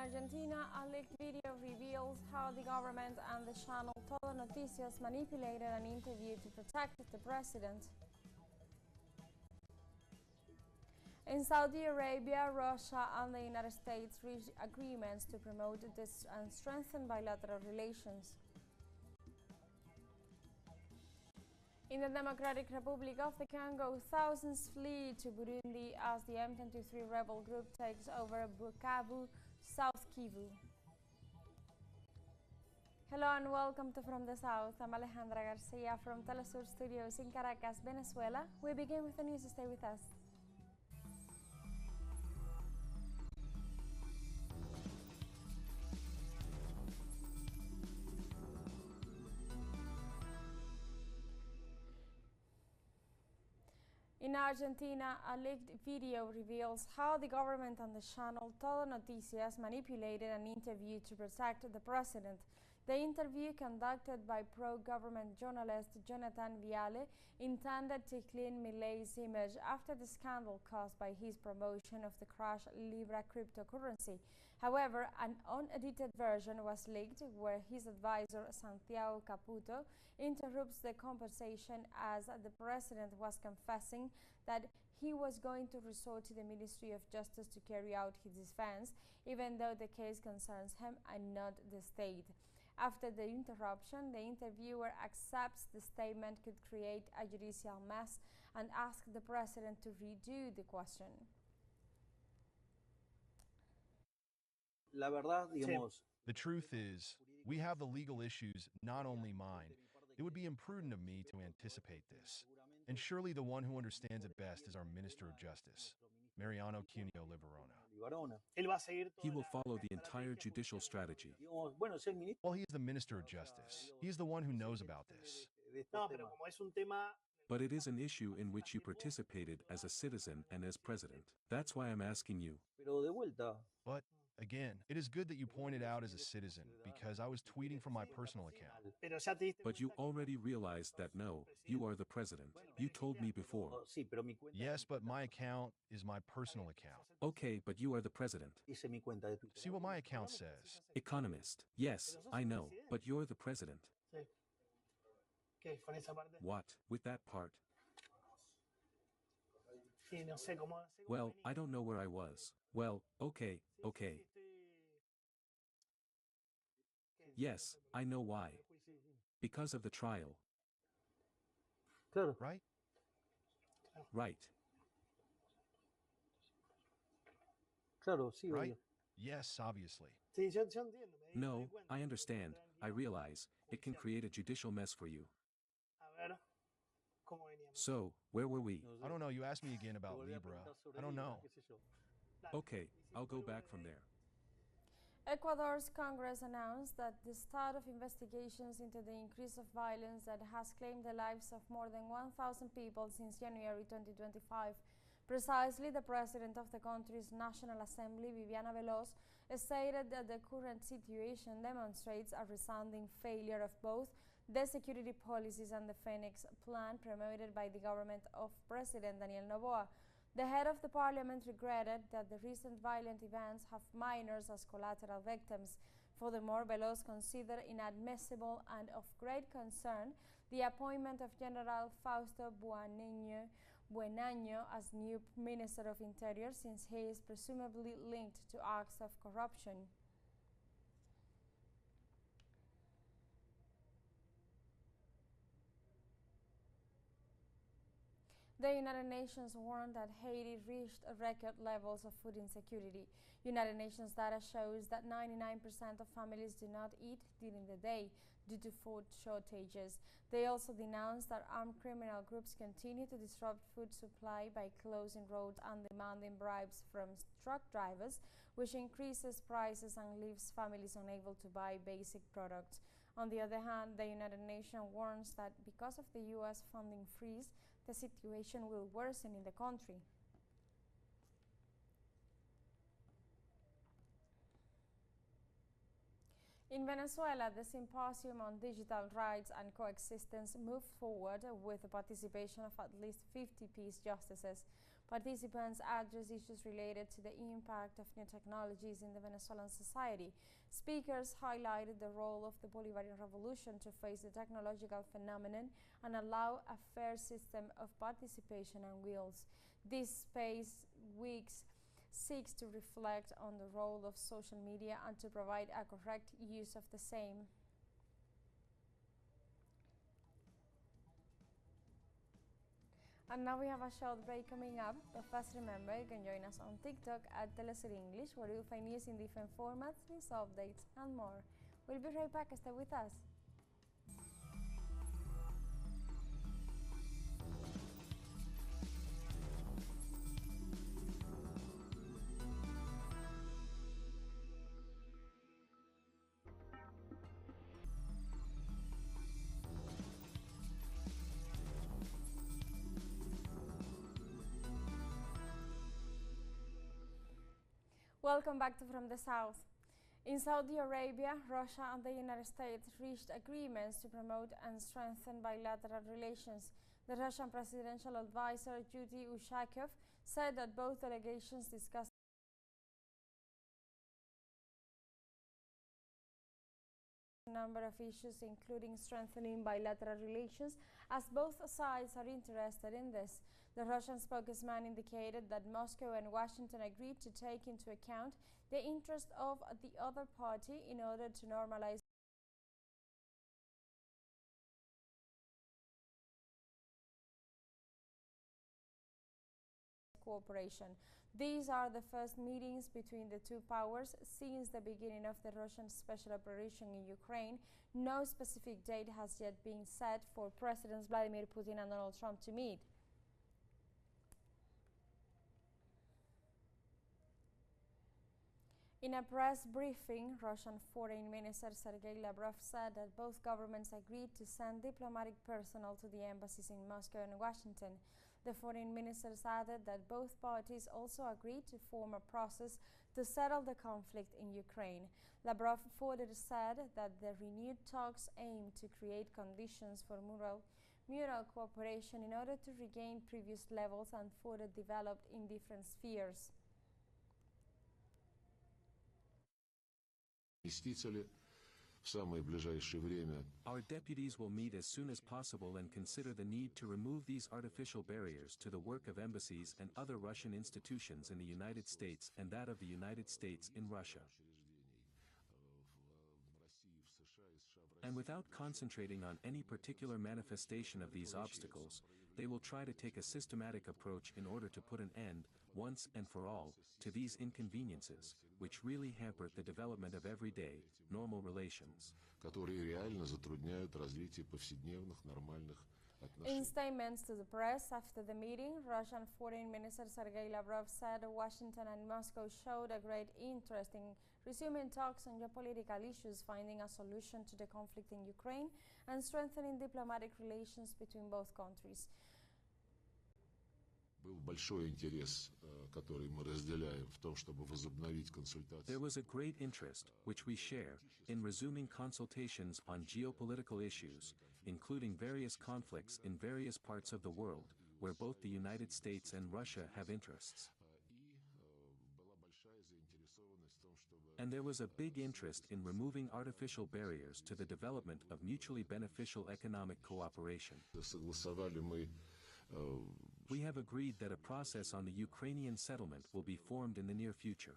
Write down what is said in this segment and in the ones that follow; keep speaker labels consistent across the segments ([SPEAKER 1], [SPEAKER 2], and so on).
[SPEAKER 1] In Argentina, a leaked video reveals how the government and the channel Telenoticias manipulated an interview to protect the president. In Saudi Arabia, Russia and the United States reached agreements to promote this and strengthen bilateral relations. In the Democratic Republic of the Congo, thousands flee to Burundi as the M23 rebel group takes over Bukavu, South Kivu. Hello and welcome to From the South. I'm Alejandra Garcia from teleSUR Studios in Caracas, Venezuela. We begin with the news. Stay with us. In Argentina, a leaked video reveals how the government and the channel Telenoticias manipulated an interview to protect the president. The interview, conducted by pro-government journalist Jonathan Viale, intended to clean Milei's image after the scandal caused by his promotion of the crash Libra cryptocurrency. However, an unedited version was leaked where his advisor Santiago Caputo interrupts the conversation as the president was confessing that he was going to resort to the Ministry of Justice to carry out his defense, even though the case concerns him and not the state. After the interruption, the interviewer accepts the statement could create a judicial mess and asks the president to redo the question.
[SPEAKER 2] The truth is, we have the legal issues, not only mine. It would be imprudent of me to anticipate this. And surely the one who understands it best is our Minister of Justice, Mariano Cuneo Libarona.
[SPEAKER 3] He will follow the entire judicial strategy.
[SPEAKER 2] Well, he is the Minister of Justice. He is the one who knows about this.
[SPEAKER 3] But it is an issue in which you participated as a citizen and as president. That's why I'm asking you.
[SPEAKER 2] But, again, it is good that you pointed out as a citizen, because I was tweeting from my personal account.
[SPEAKER 3] But you already realized that no, you are the president. You told me before.
[SPEAKER 2] Yes, but my account is my personal account.
[SPEAKER 3] Okay, but you are the president.
[SPEAKER 2] See what my account says.
[SPEAKER 3] Economist. Yes, I know, but you're the president. What, with that part? Well, I don't know where I was. Well, okay. Yes, I know why. Because of the trial.
[SPEAKER 2] Right?
[SPEAKER 3] Right.
[SPEAKER 2] Right? Yes, obviously.
[SPEAKER 3] No, I understand. I realize it can create a judicial mess for you. So, where were we?
[SPEAKER 2] I don't know, you asked me again about Libra. I don't know.
[SPEAKER 3] Okay, I'll go back from there.
[SPEAKER 1] Ecuador's Congress announced that the start of investigations into the increase of violence that has claimed the lives of more than 1,000 people since January 2025. Precisely, the president of the country's National Assembly, Viviana Veloz, stated that the current situation demonstrates a resounding failure of both the security policies and the Phoenix Plan promoted by the government of President Daniel Noboa. The head of the parliament regretted that the recent violent events have minors as collateral victims. Furthermore, Veloz considered inadmissible and of great concern the appointment of General Fausto Buenaño as new Minister of Interior, since he is presumably linked to acts of corruption. The United Nations warned that Haiti reached record levels of food insecurity. United Nations data shows that 99% of families do not eat during the day due to food shortages. They also denounced that armed criminal groups continue to disrupt food supply by closing roads and demanding bribes from truck drivers, which increases prices and leaves families unable to buy basic products. On the other hand, the United Nations warns that because of the U.S. funding freeze, the situation will worsen in the country. In Venezuela, the Symposium on Digital Rights and Coexistence moved forward with the participation of at least 50 peace justices. Participants addressed issues related to the impact of new technologies in the Venezuelan society. Speakers highlighted the role of the Bolivarian Revolution to face the technological phenomenon and allow a fair system of participation and wheels. This Space Weeks seeks to reflect on the role of social media and to provide a correct use of the same. And now we have a short break coming up, but first remember you can join us on TikTok at teleSUR English, where you'll find news in different formats, news updates and more. We'll be right back, stay with us. Welcome back to From the South. In Saudi Arabia, Russia and the United States reached agreements to promote and strengthen bilateral relations. The Russian presidential advisor, Yuri Ushakov, said that both delegations discussed a number of issues, including strengthening bilateral relations, as both sides are interested in this. The Russian spokesman indicated that Moscow and Washington agreed to take into account the interest of the other party in order to normalize cooperation. These are the first meetings between the two powers since the beginning of the Russian special operation in Ukraine. No specific date has yet been set for Presidents Vladimir Putin and Donald Trump to meet. In a press briefing, Russian Foreign Minister Sergei Lavrov said that both governments agreed to send diplomatic personnel to the embassies in Moscow and Washington. The foreign ministers added that both parties also agreed to form a process to settle the conflict in Ukraine. Lavrov further said that the renewed talks aim to create conditions for mutual cooperation in order to regain previous levels and further develop in different spheres.
[SPEAKER 3] Our deputies will meet as soon as possible and consider the need to remove these artificial barriers to the work of embassies and other Russian institutions in the United States and that of the United States in Russia. And without concentrating on any particular manifestation of these obstacles, they will try to take a systematic approach in order to put an end, once and for all, to these inconveniences, which really hamper the development of everyday, normal relations.
[SPEAKER 1] In statements to the press after the meeting, Russian Foreign Minister Sergei Lavrov said Washington and Moscow showed a great interest in resuming talks on geopolitical issues, finding a solution to the conflict in Ukraine, and strengthening diplomatic relations between both countries.
[SPEAKER 3] There was a great interest, which we share, in resuming consultations on geopolitical issues, including various conflicts in various parts of the world, where both the United States and Russia have interests. And there was a big interest in removing artificial barriers to the development of mutually beneficial economic cooperation. We have agreed that a process on the Ukrainian settlement will be formed in the near future.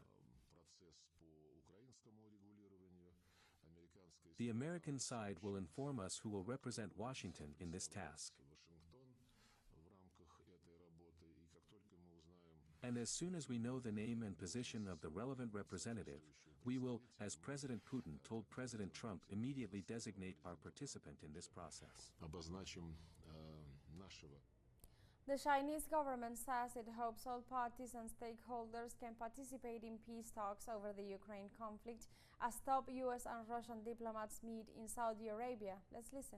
[SPEAKER 3] The American side will inform us who will represent Washington in this task. And as soon as we know the name and position of the relevant representative, we will, as President Putin told President Trump, immediately designate our participant in this process.
[SPEAKER 1] The Chinese government says it hopes all parties and stakeholders can participate in peace talks over the Ukraine conflict as top US and Russian diplomats meet in Saudi Arabia. Let's listen.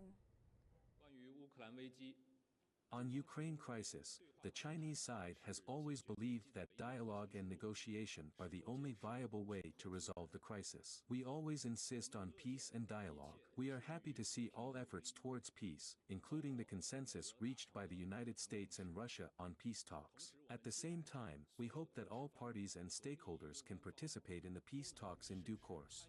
[SPEAKER 3] On Ukraine crisis, the Chinese side has always believed that dialogue and negotiation are the only viable way to resolve the crisis. We always insist on peace and dialogue. We are happy to see all efforts towards peace, including the consensus reached by the United States and Russia on peace talks. At the same time, we hope that all parties and stakeholders can participate in the peace talks in due course.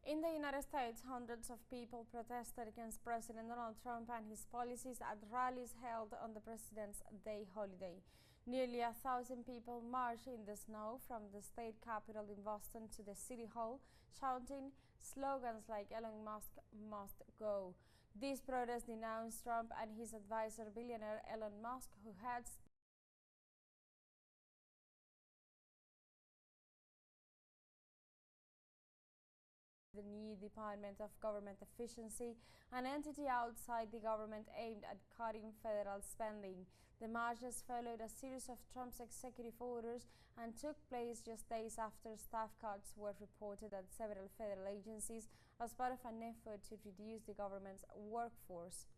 [SPEAKER 1] In the United States, hundreds of people protested against President Donald Trump and his policies at rallies held on the President's Day holiday. Nearly 1,000 people marched in the snow from the state capitol in Boston to the City Hall, shouting slogans like "Elon Musk must go." These protests denounced Trump and his advisor, billionaire Elon Musk, who heads the new Department of Government Efficiency, an entity outside the government aimed at cutting federal spending. The marches followed a series of Trump's executive orders and took place just days after staff cuts were reported at several federal agencies as part of an effort to reduce the government's workforce.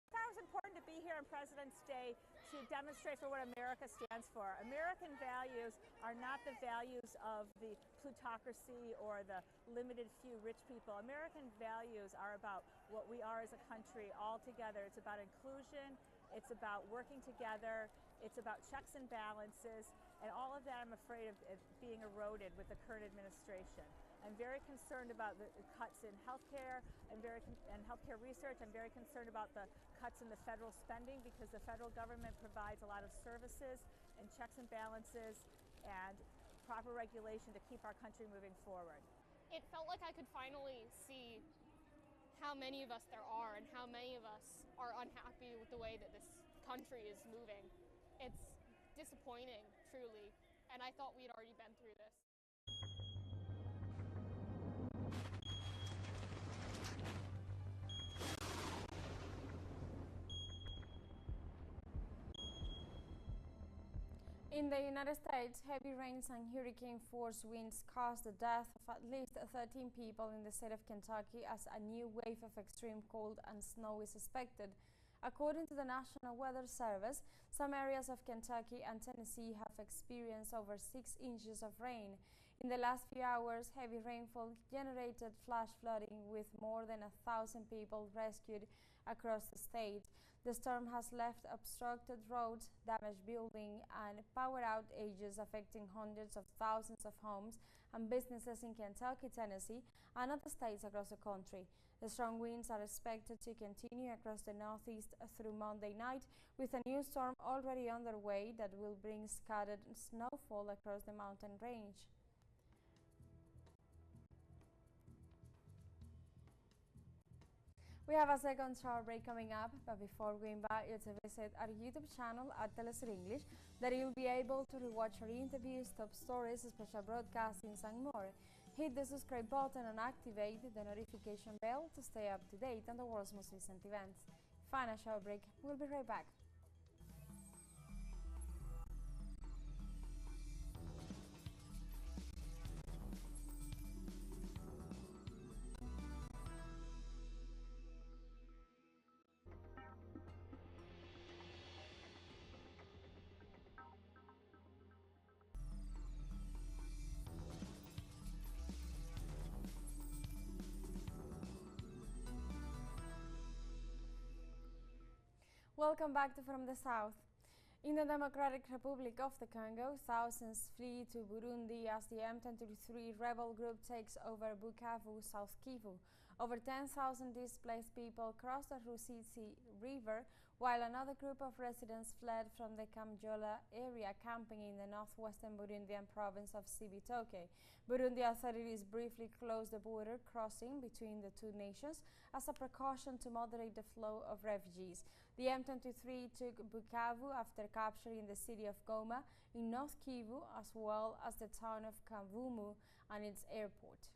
[SPEAKER 4] I thought it was important to be here on President's Day to demonstrate for what America stands for. American values are not the values of the plutocracy or the limited few rich people. American values are about what we are as a country all together. It's about inclusion, it's about working together, it's about checks and balances, and all of that I'm afraid of being eroded with the current administration. I'm very concerned about the cuts in healthcare and healthcare research. I'm very concerned about the cuts in the federal spending because the federal government provides a lot of services and checks and balances and proper regulation to keep our country moving forward.
[SPEAKER 5] It felt like I could finally see how many of us there are and how many of us are unhappy with the way that this country is moving. It's disappointing, truly, and I thought we'd already been through this.
[SPEAKER 1] In the United States, heavy rains and hurricane-force winds caused the death of at least 13 people in the state of Kentucky as a new wave of extreme cold and snow is expected. According to the National Weather Service, some areas of Kentucky and Tennessee have experienced over 6 inches of rain. In the last few hours, heavy rainfall generated flash flooding with more than 1,000 people rescued across the state. The storm has left obstructed roads, damaged buildings, and power outages affecting hundreds of thousands of homes and businesses in Kentucky, Tennessee, and other states across the country. The strong winds are expected to continue across the Northeast through Monday night, with a new storm already underway that will bring scattered snowfall across the mountain range. We have a second short break coming up, but before we invite you to visit our YouTube channel at teleSUR English, that you'll be able to rewatch our interviews, top stories, special broadcastings, and more. Hit the subscribe button and activate the notification bell to stay up to date on the world's most recent events. Final short break. We'll be right back. Welcome back to From the South. In the Democratic Republic of the Congo, thousands flee to Burundi as the M23 rebel group takes over Bukavu, South Kivu. Over 10,000 displaced people crossed the Rusizi River, while another group of residents fled from the Kamjola area, camping in the northwestern Burundian province of Cibitoke. Burundi authorities briefly closed the border crossing between the two nations as a precaution to moderate the flow of refugees. The M23 took Bukavu after capturing the city of Goma in North Kivu, as well as the town of Kavumu and its airport.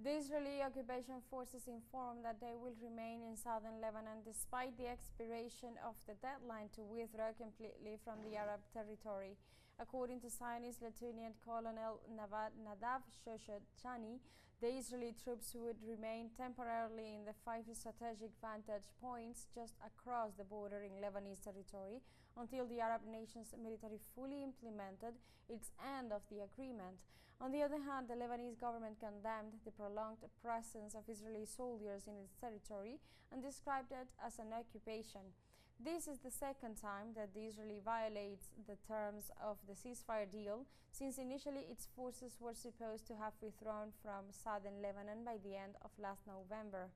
[SPEAKER 1] The Israeli occupation forces informed that they will remain in southern Lebanon despite the expiration of the deadline to withdraw completely from the Arab territory. According to Zionist Lieutenant Colonel Nadav Shoshani, the Israeli troops would remain temporarily in the 5 strategic vantage points just across the border in Lebanese territory until the Arab nation's military fully implemented its end of the agreement. On the other hand, the Lebanese government condemned the prolonged presence of Israeli soldiers in its territory and described it as an occupation. This is the second time that the Israeli violates the terms of the ceasefire deal, since initially its forces were supposed to have withdrawn from southern Lebanon by the end of last November.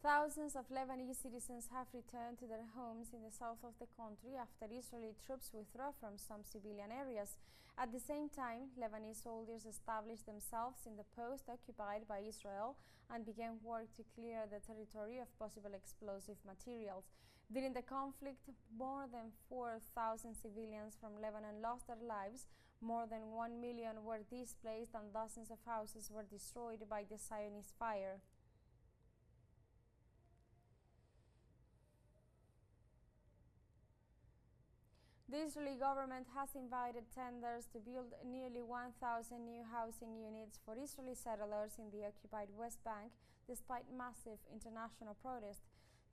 [SPEAKER 1] Thousands of Lebanese citizens have returned to their homes in the south of the country after Israeli troops withdraw from some civilian areas. At the same time, Lebanese soldiers established themselves in the post occupied by Israel and began work to clear the territory of possible explosive materials. During the conflict, more than 4,000 civilians from Lebanon lost their lives, more than 1 million were displaced, and dozens of houses were destroyed by the Zionist fire. The Israeli government has invited tenders to build nearly 1,000 new housing units for Israeli settlers in the occupied West Bank, despite massive international protest.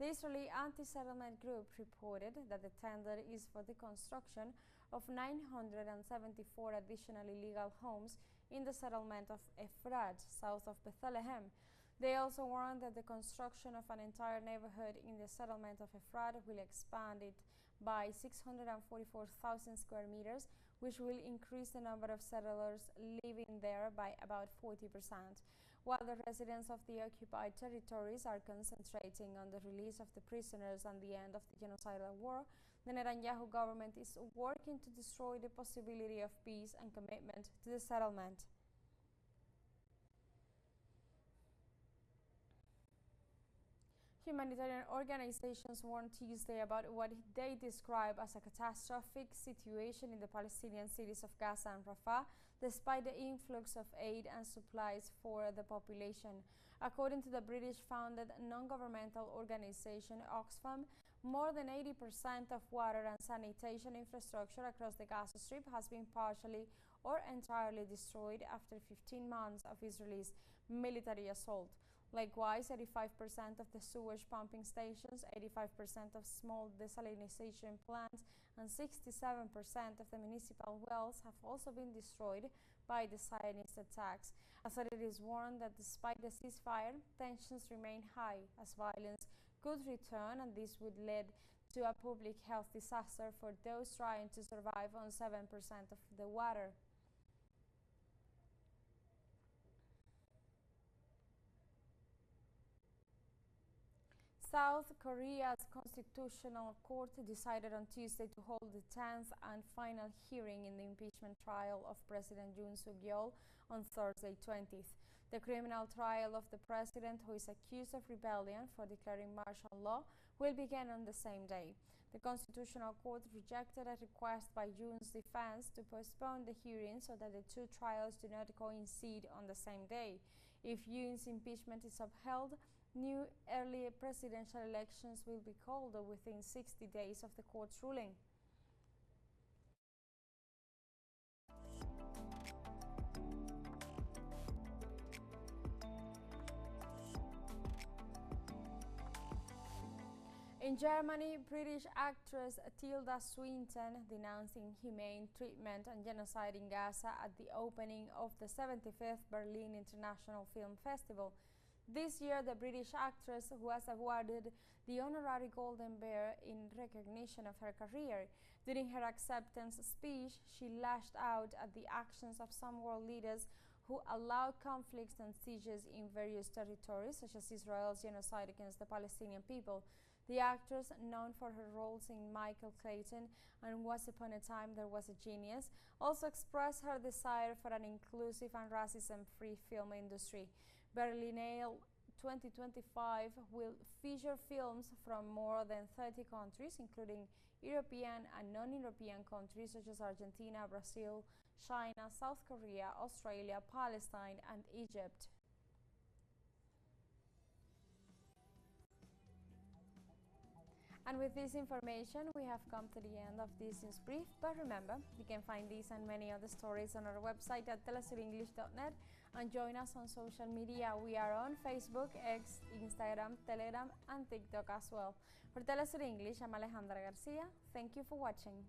[SPEAKER 1] The Israeli anti-settlement group reported that the tender is for the construction of 974 additional illegal homes in the settlement of Efrat, south of Bethlehem. They also warned that the construction of an entire neighborhood in the settlement of Efrat will expand it by 644,000 square meters, which will increase the number of settlers living there by about 40%. While the residents of the occupied territories are concentrating on the release of the prisoners and the end of the genocidal war, the Netanyahu government is working to destroy the possibility of peace and commitment to the settlement. Humanitarian organizations warned Tuesday about what they describe as a catastrophic situation in the Palestinian cities of Gaza and Rafah, despite the influx of aid and supplies for the population. According to the British-founded non-governmental organization Oxfam, more than 80% of water and sanitation infrastructure across the Gaza Strip has been partially or entirely destroyed after 15 months of Israel's military assault. Likewise, 85% of the sewage pumping stations, 85% of small desalination plants, and 67% of the municipal wells have also been destroyed by the Zionist attacks. Authorities warned that despite the ceasefire, tensions remain high as violence could return, and this would lead to a public health disaster for those trying to survive on 7% of the water. South Korea's Constitutional Court decided on Tuesday to hold the 10th and final hearing in the impeachment trial of President Yoon Suk-yeol on Thursday 20th. The criminal trial of the president, who is accused of rebellion for declaring martial law, will begin on the same day. The Constitutional Court rejected a request by Yoon's defense to postpone the hearing so that the two trials do not coincide on the same day. If Yoon's impeachment is upheld, new early presidential elections will be called within 60 days of the court's ruling. In Germany, British actress Tilda Swinton denounced inhumane treatment and genocide in Gaza at the opening of the 75th Berlin International Film Festival. This year, the British actress was awarded the honorary Golden Bear in recognition of her career. During her acceptance speech, she lashed out at the actions of some world leaders who allowed conflicts and sieges in various territories, such as Israel's genocide against the Palestinian people. The actress, known for her roles in Michael Clayton and Once Upon a Time There Was a Genius, also expressed her desire for an inclusive and racism-free film industry. Berlinale 2025 will feature films from more than 30 countries, including European and non-European countries such as Argentina, Brazil, China, South Korea, Australia, Palestine, and Egypt. And with this information, we have come to the end of this news brief. But remember, you can find these and many other stories on our website at telesurenglish.net and join us on social media. We are on Facebook, X, Instagram, Telegram, and TikTok as well. For TeleSUR English, I'm Alejandra Garcia. Thank you for watching.